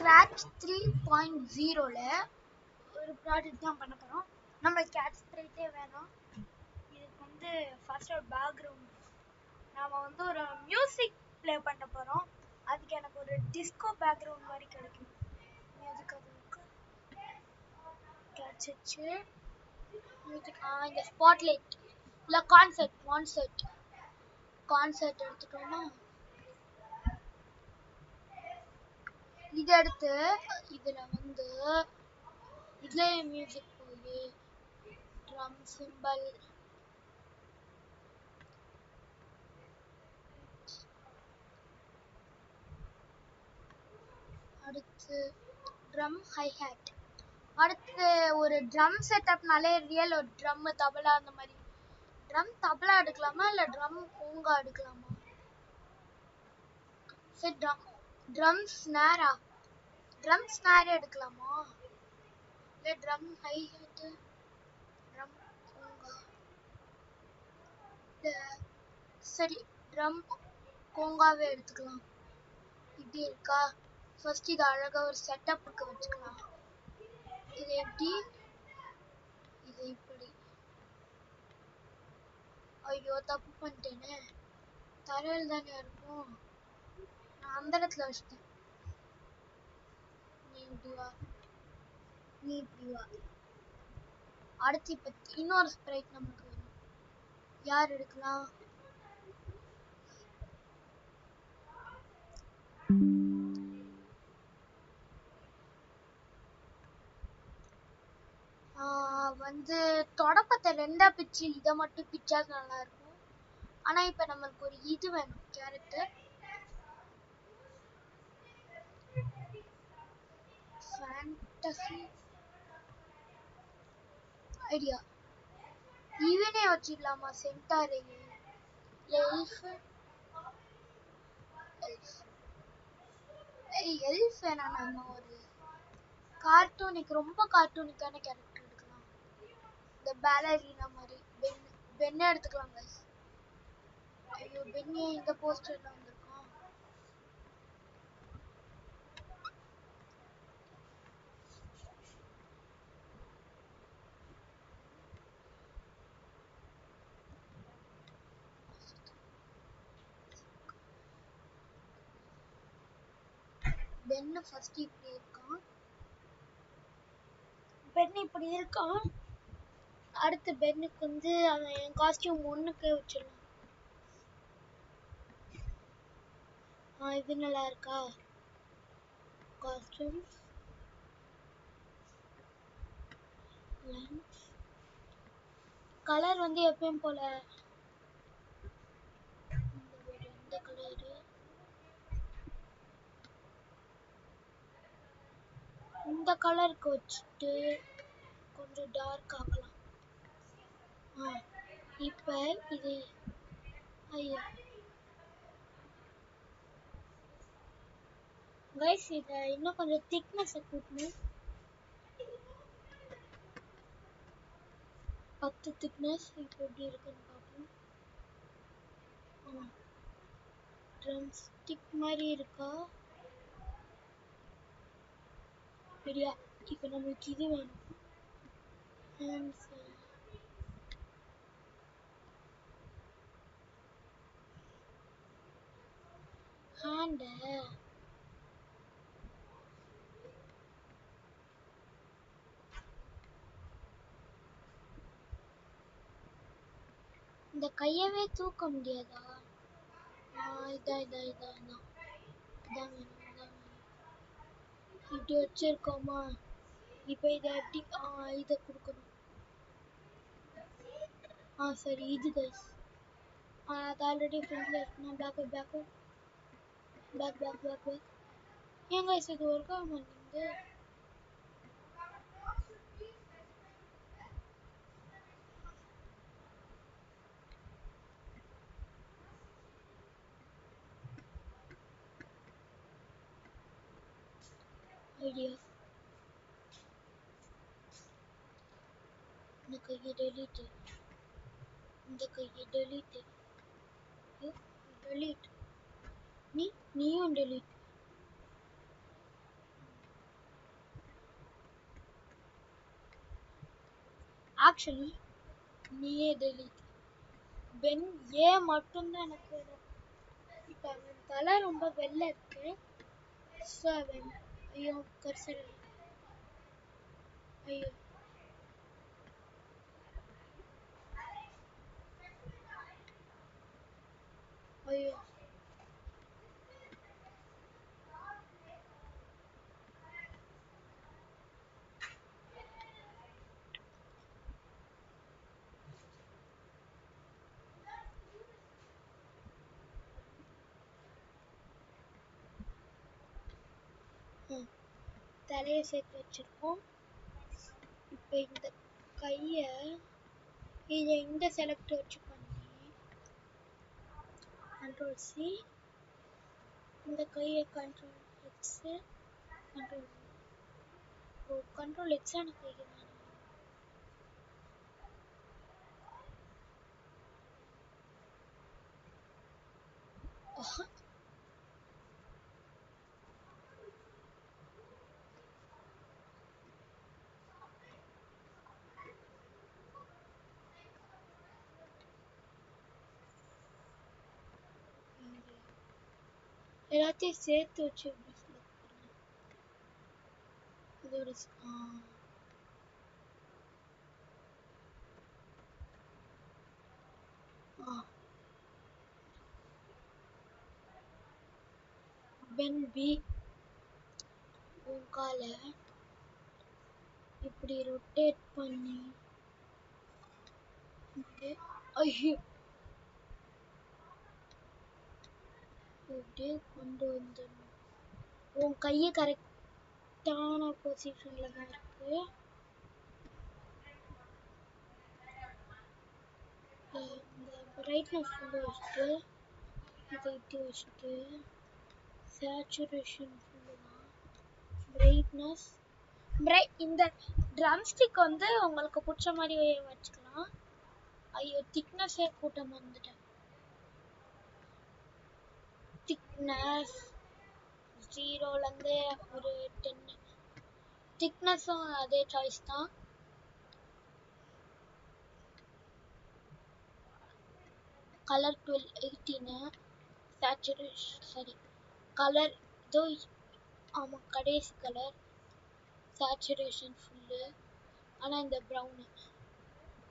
Scratch 3.0ல ஒரு project தான் பண்ண போகிறோம். நம்மளுக்கு கேட் ஸ்ப்ரைட்டே வேணும். இதுக்கு வந்து ஃபர்ஸ்ட் ஒரு பேக்ரவுண்ட் நாம் வந்து ஒரு மியூசிக் ப்ளே பண்ண போகிறோம். அதுக்கு எனக்கு ஒரு டிஸ்கோ பேக்ரவுண்ட் மாதிரி கிடைக்கும். மியூசிக் அது கிடச்சிச்சு. மியூசிக் இந்த ஸ்பாட்லைட் இல்லை கான்சர்ட் எடுத்துட்டோமா. இதை எடுத்து இதில் வந்து இதுலேயே மியூசிக் போய் ட்ரம் சிம்பல் அடுத்து ட்ரம் ஹைஹேட் அடுத்து ஒரு ட்ரம் செட்டப்னாலே ரியல் ஒரு ட்ரம் தபலா அந்த மாதிரி ட்ரம் தபலா எடுக்கலாமா இல்லை ட்ரம் பூங்கா எடுக்கலாமா? சரி ட்ரம் ஸ்னேர் எடுக்கலாமா இல்லை ட்ரம் ஹைஹேட் ட்ரம் பூங்கா? சரி ட்ரம் பூங்காவே எடுத்துக்கலாம். இப்படி இருக்கா? ஃபர்ஸ்ட் இது அழகா ஒரு செட்டப்புக்கு வச்சுக்கலாம். இது எப்படி? இது இப்படி. ஐயோ தப்பு பண்ணிட்டேனே. தரையில் தானே இருக்கும். நான் அந்த இடத்துல வச்சிட்டேன். நீ இப்படி வா. அடுத்து இப்ப இன்னொரு ஸ்ப்ரைட் நமக்கு வேணும். யார் எடுக்கலாம்? வந்து தொடப்பத்தை ரெண்டா பிச்சு இதை மட்டும் பிச்சா நல்லா இருக்கும். ஆனா இப்ப நமக்கு ஒரு இது வேணும். கேரக்டர் ஃபேண்டசி ஐடியா இவனே வச்சிடலாமா? சென்டார் எல்ஃப் வேணா. நம்ம ஒரு கார்ட்டூனிக் ரொம்ப கார்ட்டூனிக்கான கேரக்டர் எடுக்கலாம். இந்த பேலரினா மாதிரி பென்னை எடுத்துக்கலாம் guys. ஐயோ பென்னியே இந்த போஸ்டர்ல வந்திருக்கான். பென்னு ஃபர்ஸ்ட் இப்படி இருக்கான். அடுத்து பென்னுக்கு வந்து அவன் என் காஸ்டியூம் ஒன்றுக்கு வச்சிடலாம். இது நல்லா இருக்கா? காஸ்டியூம் கலர் வந்து எப்பயும் போல இந்த கலரு இந்த கலருக்கு வச்சுட்டு கொஞ்சம் டார்க் ஆக்கலாம். இப்போ இது ஐயா கைஸ் இதை இன்னும் கொஞ்சம் திக்னஸை கூட்டணும். 10 திக்னஸ். இப்போ எப்படி இருக்குன்னு பார்ப்போம். ட்ரம் ஸ்டிக் மாதிரி இருக்கா? சரியா? இப்போ நம்மளுக்கு இது வேணும். ஹேண்ட இந்த கையவே தூக்க முடியாதா? இதான் இப்படி வச்சிருக்கோமா? இப்போ இதை எப்படி இதை கொடுக்கணும். சரி இது கைஸ் அது ஆல்ரெடி ஃப்ரண்ட்ல இருக்குன்னா பேக் ஏன் கைஸ் இது ஒர்க் ஆக மாட்டேங்குது? ஐடியா இந்த கையை டெலீட் நீயும் டெலீட். ஆக்சுவலி நீயே டெலிட். பென் ஏ மட்டும்தான் எனக்கு வேணும். இப்போ அவன் தலை ரொம்ப வெள்ளை இருக்கு. ஸோ அவன் ஐயோ கர்சர் ஐயோ ஐயோ தலையை சேர்த்து வச்சிருக்கோம். இப்போ இந்த கையை இதை இந்த செலக்ட் வச்சு பண்ணி கண்ட்ரோல் சி, இந்த கையை கண்ட்ரோல் எக்ஸ், கண்ட்ரோல் எக்ஸ் எனக்கு கைக்கு வேணும். எல்லாத்தையும் சேர்த்து வச்சு எப்படி செலக்ட் பண்ண இதோட பென் பி உங்கால இப்படி ரொட்டேட் பண்ணி ஐயோ இப்படியே கொண்டு வந்துடணும். உன் கையை கரெக்டான பொசிஷன்ல தான் இருக்கு. இந்த பிரைட்னஸ் ஃபுல்லு வச்சுட்டு இதை இட்டு வச்சுட்டு சேச்சுரேஷன் ஃபுல்லு தான் பிரைட்னஸ் இந்த ட்ரம் ஸ்டிக் வந்து உங்களுக்கு பிடிச்ச மாதிரி வச்சுக்கலாம். ஐயோ திக்னஸே கூட்டம் வந்துட்டேன். திக்னஸ் 0லேருந்து ஒரு 10. திக்னஸும் அதே சாய்ஸ் தான். கலர் 18. சேச்சுரேஷன் சரி கலர் இதோ ஆமாம் கடைசி கலர் சேச்சுரேஷன் ஃபுல்லு. ஆனால் இந்த ப்ரௌனு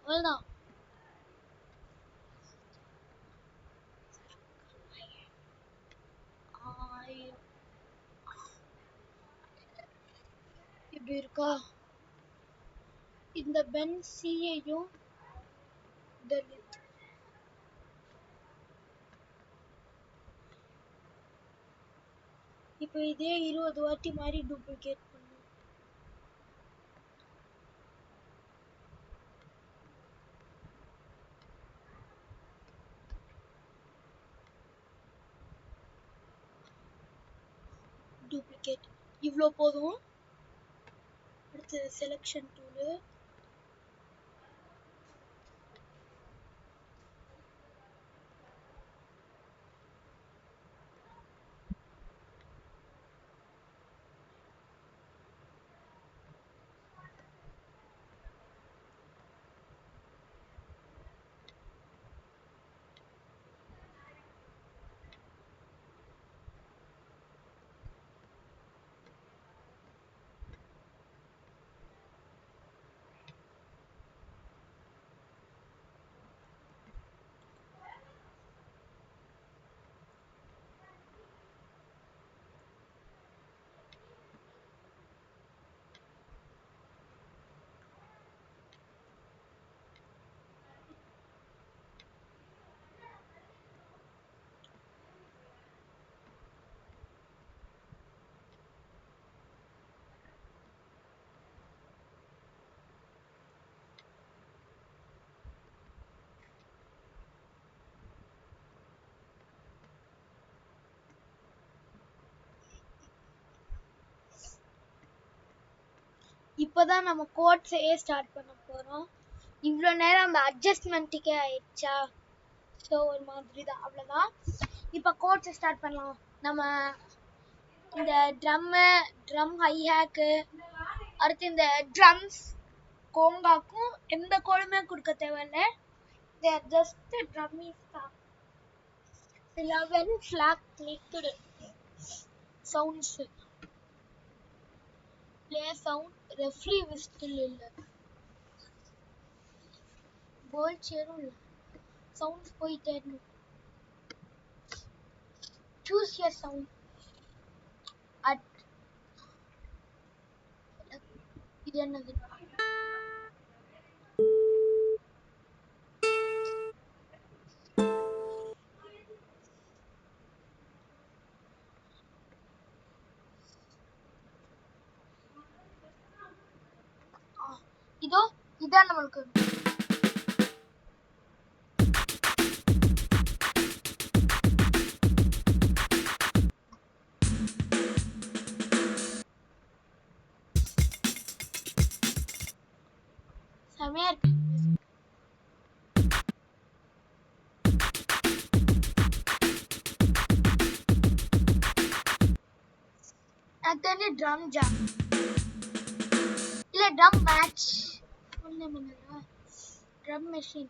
அவ்வளோதான். இப்படி இருக்கா. இந்த பென் சியையும் டெலிட். இப்போ இதே 20 வாட்டி மாதிரி டூப்ளிகேட் பண்ணும். டூப்ளிகேட் இவ்வளோ போதும். அடுத்து செலெக்ஷன் டூலு இப்போதான் நம்ம கோட் செய்ய ஸ்டார்ட் பண்ண போறோம். இவ்வளோ நேரம் அந்த அட்ஜஸ்ட்மெண்ட்டுக்கே ஆயிடுச்சா. ஸோ ஒரு மாதிரி தான் அவ்வளோதான். இப்போ கோட்ஸை ஸ்டார்ட் பண்ணலாம். நம்ம இந்த ட்ரம் ஹை ஹேக்கு அடுத்து இந்த ட்ரம்ஸ் கோங்காக்கும் எந்த கோடுமே கொடுக்க தேவையில்ல. They are just dummies தான். 11 flag clicked sounds. Play sound, referee whistle இல்ல. Ball சேரும் இல்ல. Sounds போயிட்டே இருக்கு. Choose your sound. At இது என்னது? இதோ இதான் நம்மளுக்கு செமையா இருக்கு. அடுத்தது ட்ரம் ஜாம் இல்ல drum match. Drum machine.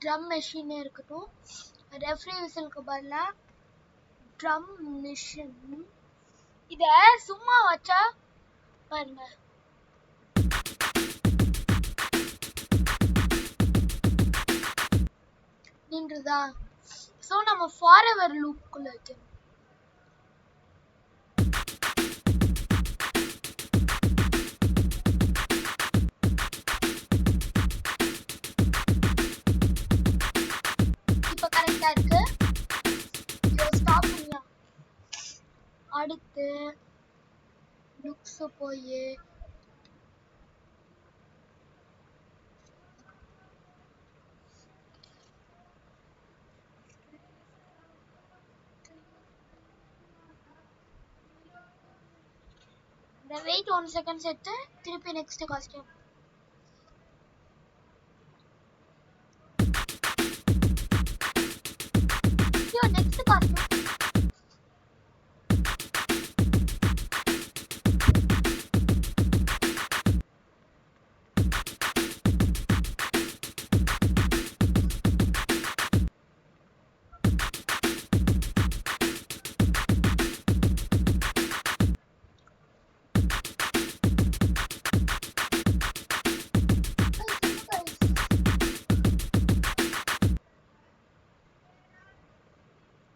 Drum machine இருக்கட்டும். ரெஃப்ரி விசிலுக்கு பதிலா ட்ரம் மிஷின். இத சும்மா வச்சா பாருங்க நின்றுதா. சோ நம்ம ஃபாரெவர் லூப்குள்ள வைக்கணும். இப்ப கரெக்டா இருக்கு. ஸ்டாப் பண்ணலாம். அடுத்து லுக்ஸ் போய் wait 1 second செட்டு திருப்பி next costume. next costume.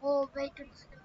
Oh, wait a second.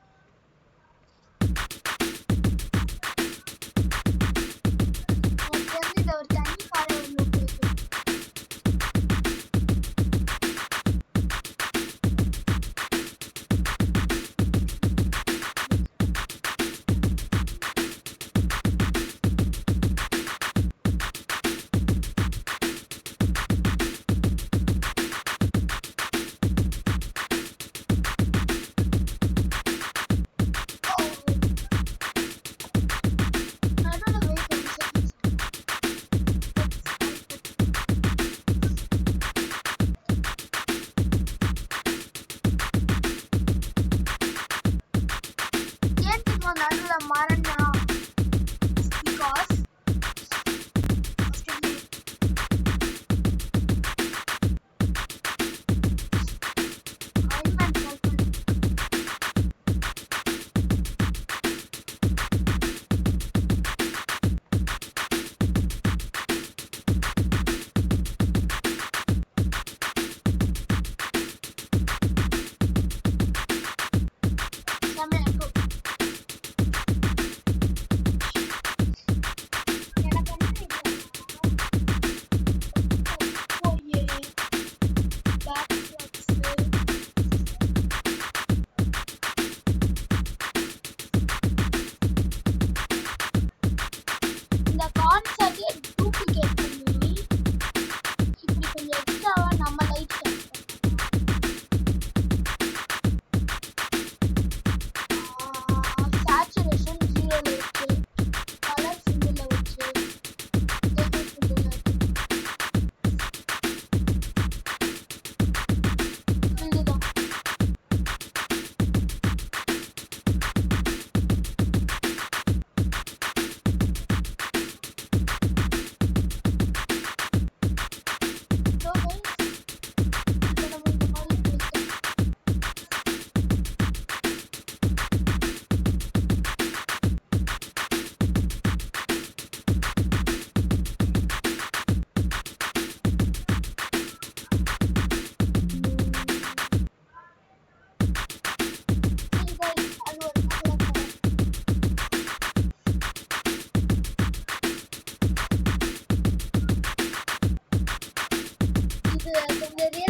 கொஞ்சம்